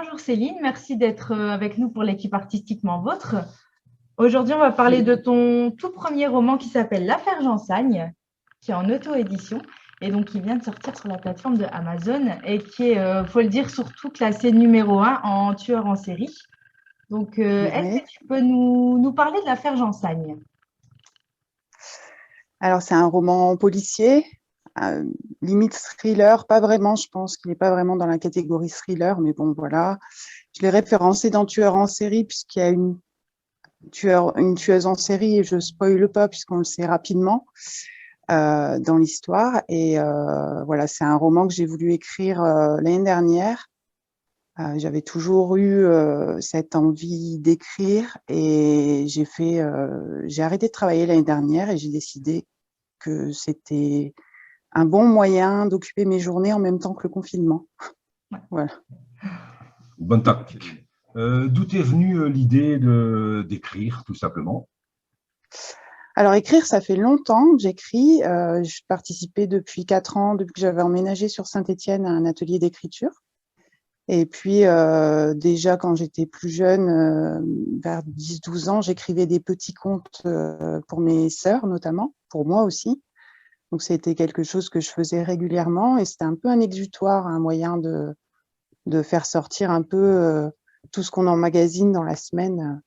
Bonjour Céline, merci d'être avec nous pour l'équipe Artistiquement Vôtre. Aujourd'hui, on va parler de ton tout premier roman qui s'appelle L'affaire Jansagne, qui est en auto-édition et donc qui vient de sortir sur la plateforme de Amazon et qui est, faut le dire, surtout classé numéro 1 en tueur en série. Donc, est-ce Oui. que tu peux nous parler de l'affaire Jansagne? Alors, c'est un roman policier, euh, limite thriller, pas vraiment, je pense qu'il n'est pas vraiment dans la catégorie thriller, mais bon, voilà. Je l'ai référencé dans Tueur en série, puisqu'il y a une tueuse en série, et je spoile pas, puisqu'on le sait rapidement dans l'histoire. Et voilà, c'est un roman que j'ai voulu écrire l'année dernière. J'avais toujours eu cette envie d'écrire et j'ai arrêté de travailler l'année dernière et j'ai décidé que c'était un bon moyen d'occuper mes journées en même temps que le confinement. Voilà. Bonne tactique. D'où est venue l'idée d'écrire, tout simplement? Alors, écrire, ça fait longtemps que j'écris. Je participais depuis 4 ans, depuis que j'avais emménagé sur Saint-Étienne, à un atelier d'écriture. Et puis, déjà, quand j'étais plus jeune, vers 10-12 ans, j'écrivais des petits contes pour mes sœurs, notamment, pour moi aussi. Donc, c'était quelque chose que je faisais régulièrement et c'était un peu un exutoire, un moyen de faire sortir un peu tout ce qu'on emmagasine dans la semaine.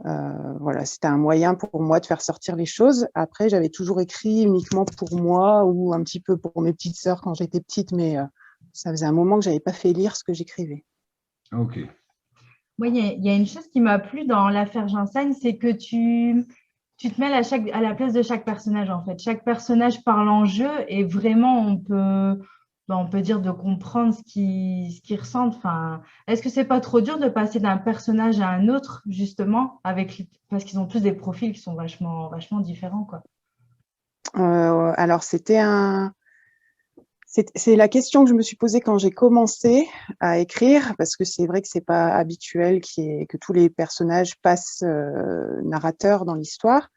Voilà, c'était un moyen pour moi de faire sortir les choses. Après, j'avais toujours écrit uniquement pour moi ou un petit peu pour mes petites sœurs quand j'étais petite, mais ça faisait un moment que je n'avais pas fait lire ce que j'écrivais. Ok. Oui, il y a une chose qui m'a plu dans l'affaire Jansagne, c'est que tu te mets à la place de chaque personnage, en fait. Chaque personnage parle en jeu et vraiment, on peut dire de comprendre ce qu'ils ressentent. Enfin, est-ce que c'est pas trop dur de passer d'un personnage à un autre, justement, parce qu'ils ont tous des profils qui sont vachement différents, quoi. Alors, c'est la question que je me suis posée quand j'ai commencé à écrire, parce que c'est vrai que c'est pas habituel que tous les personnages passent narrateur dans l'histoire.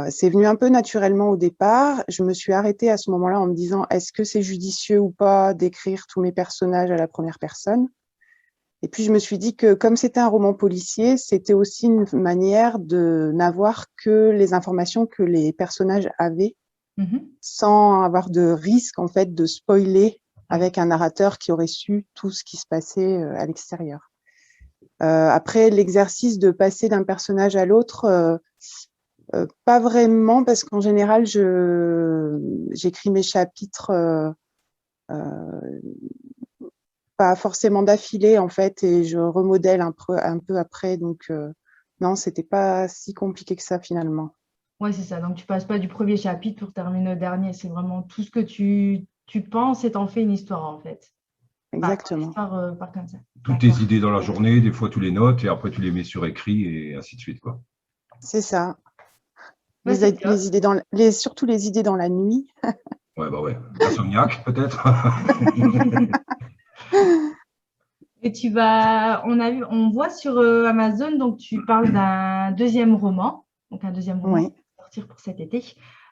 C'est venu un peu naturellement au départ. Je me suis arrêtée à ce moment-là en me disant, est-ce que c'est judicieux ou pas d'écrire tous mes personnages à la première personne? Et puis je me suis dit que comme c'était un roman policier, c'était aussi une manière de n'avoir que les informations que les personnages avaient, Mhm. sans avoir de risque en fait de spoiler Oui. avec un narrateur qui aurait su tout ce qui se passait à l'extérieur. Après, l'exercice de passer d'un personnage à l'autre, pas vraiment, parce qu'en général, j'écris mes chapitres pas forcément d'affilée en fait, et je remodèle un peu après. Donc non, c'était pas si compliqué que ça finalement. Ouais, c'est ça. Donc, tu passes pas du premier chapitre pour terminer au dernier. C'est vraiment tout ce que tu penses et t'en fais une histoire, en fait. Enfin, ton Exactement. histoire part comme ça. Toutes tes D'accord. idées dans la journée, des fois tu les notes et après tu les mets sur écrit et ainsi de suite, quoi. C'est ça. Ouais, c'est top. Les idées surtout les idées dans la nuit. Ouais, bah ouais. Insomniaque, peut-être. Et on voit sur Amazon, donc tu parles d'un deuxième roman, donc un deuxième roman qui Oui. va sortir pour cet été.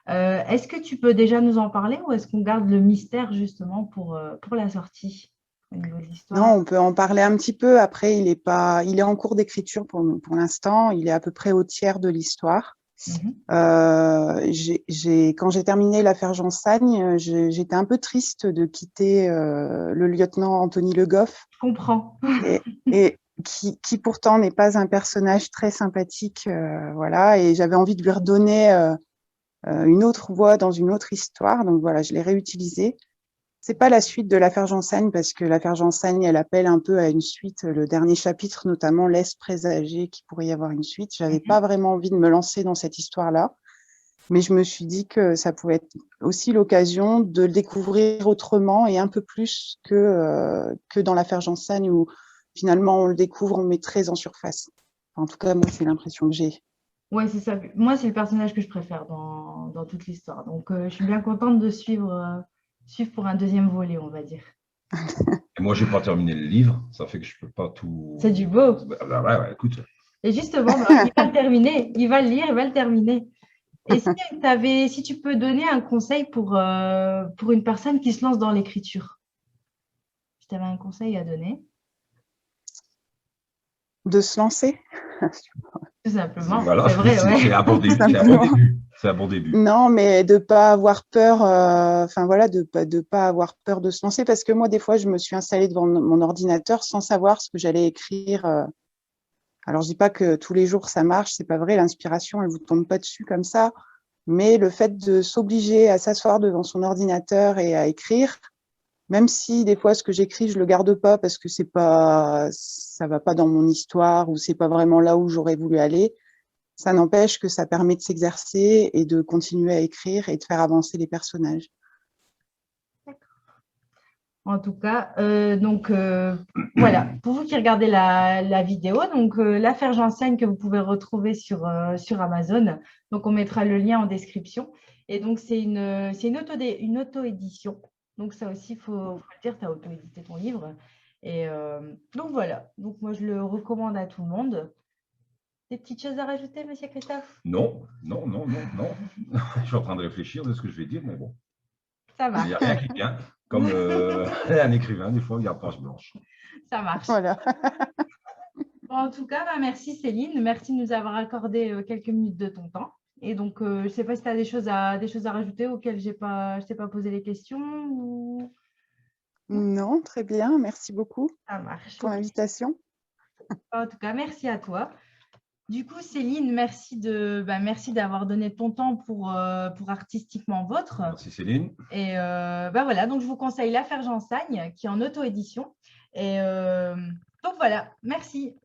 Est-ce que tu peux déjà nous en parler ou est-ce qu'on garde le mystère justement pour la sortie au niveau de Non, l'histoire? on peut en parler un petit peu. Après, il est en cours d'écriture pour l'instant. Il est à peu près au tiers de l'histoire. Mhm. Quand j'ai terminé l'affaire Jansagne, j'étais un peu triste de quitter le lieutenant Anthony Le Goff, Je comprends. et, et qui pourtant n'est pas un personnage très sympathique, voilà. Et j'avais envie de lui redonner une autre voix dans une autre histoire. Donc voilà, je l'ai réutilisé. C'est pas la suite de l'affaire Jansagne, parce que l'affaire Jansagne, elle appelle un peu à une suite. Le dernier chapitre, notamment, laisse présager qu'il pourrait y avoir une suite. J'avais pas Mhm. vraiment envie de me lancer dans cette histoire-là, mais je me suis dit que ça pouvait être aussi l'occasion de le découvrir autrement et un peu plus que dans l'affaire Jansagne, où finalement on le découvre, on met très en surface. En tout cas, moi, c'est l'impression que j'ai. Ouais, c'est ça. Moi, c'est le personnage que je préfère dans toute l'histoire. Donc, je suis bien contente de suivre pour un deuxième volet, on va dire. Et moi, j'ai pas terminé le livre, ça fait que je peux pas C'est du tout. beau. Bah, ouais, ouais, écoute. Et justement, bah, il va le terminer. Il va le lire, il va le terminer. Et si tu peux donner un conseil pour une personne qui se lance dans l'écriture, si tu avais un conseil à donner. De se lancer. Tout simplement, Voilà, c'est vrai, ouais. c'est un bon début. C'est un bon Simplement. début. C'est un bon début. Non, mais de pas avoir peur, enfin voilà, de pas avoir peur de se lancer, parce que moi, des fois, je me suis installée devant mon ordinateur sans savoir ce que j'allais écrire. Alors, je dis pas que tous les jours ça marche, c'est pas vrai, l'inspiration, elle vous tombe pas dessus comme ça, mais le fait de s'obliger à s'asseoir devant son ordinateur et à écrire, même si des fois ce que j'écris, je le garde pas parce que ça va pas dans mon histoire ou c'est pas vraiment là où j'aurais voulu aller. Ça n'empêche que ça permet de s'exercer et de continuer à écrire et de faire avancer les personnages. En tout cas, voilà, pour vous qui regardez la vidéo, donc l'affaire J'enseigne que vous pouvez retrouver sur Amazon. Donc, on mettra le lien en description. Et donc, c'est une auto-édition. Donc, ça aussi, il faut le dire, tu as auto-édité ton livre. Et donc, voilà. Donc, moi, je le recommande à tout le monde. Des petites choses à rajouter, monsieur Christophe? Non. Je suis en train de réfléchir de ce que je vais dire, mais bon. Ça Il n'y a marche. rien qui vient. Comme un écrivain, des fois, il y a page blanche. Ça marche. Voilà. Bon, en tout cas, merci Céline. Merci de nous avoir accordé quelques minutes de ton temps. Et donc, je ne sais pas si tu as des choses à rajouter auxquelles je ne t'ai pas posé les questions ou... Non, très bien. Merci beaucoup Ça marche. pour Ok. l'invitation. En tout cas, merci à toi. Du coup, Céline, merci d'avoir donné ton temps pour Artistiquement Vôtre. Merci Céline. Et voilà, donc je vous conseille l'affaire J'enseigne qui est en auto-édition. Et donc voilà, merci.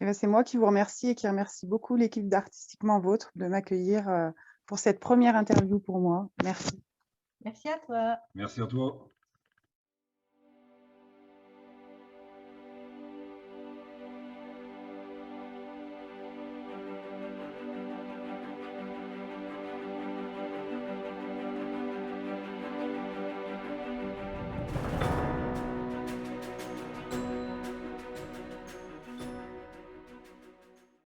Et ben, c'est moi qui vous remercie et qui remercie beaucoup l'équipe d'Artistiquement Vôtre de m'accueillir pour cette première interview pour moi. Merci. Merci à toi. Merci à toi.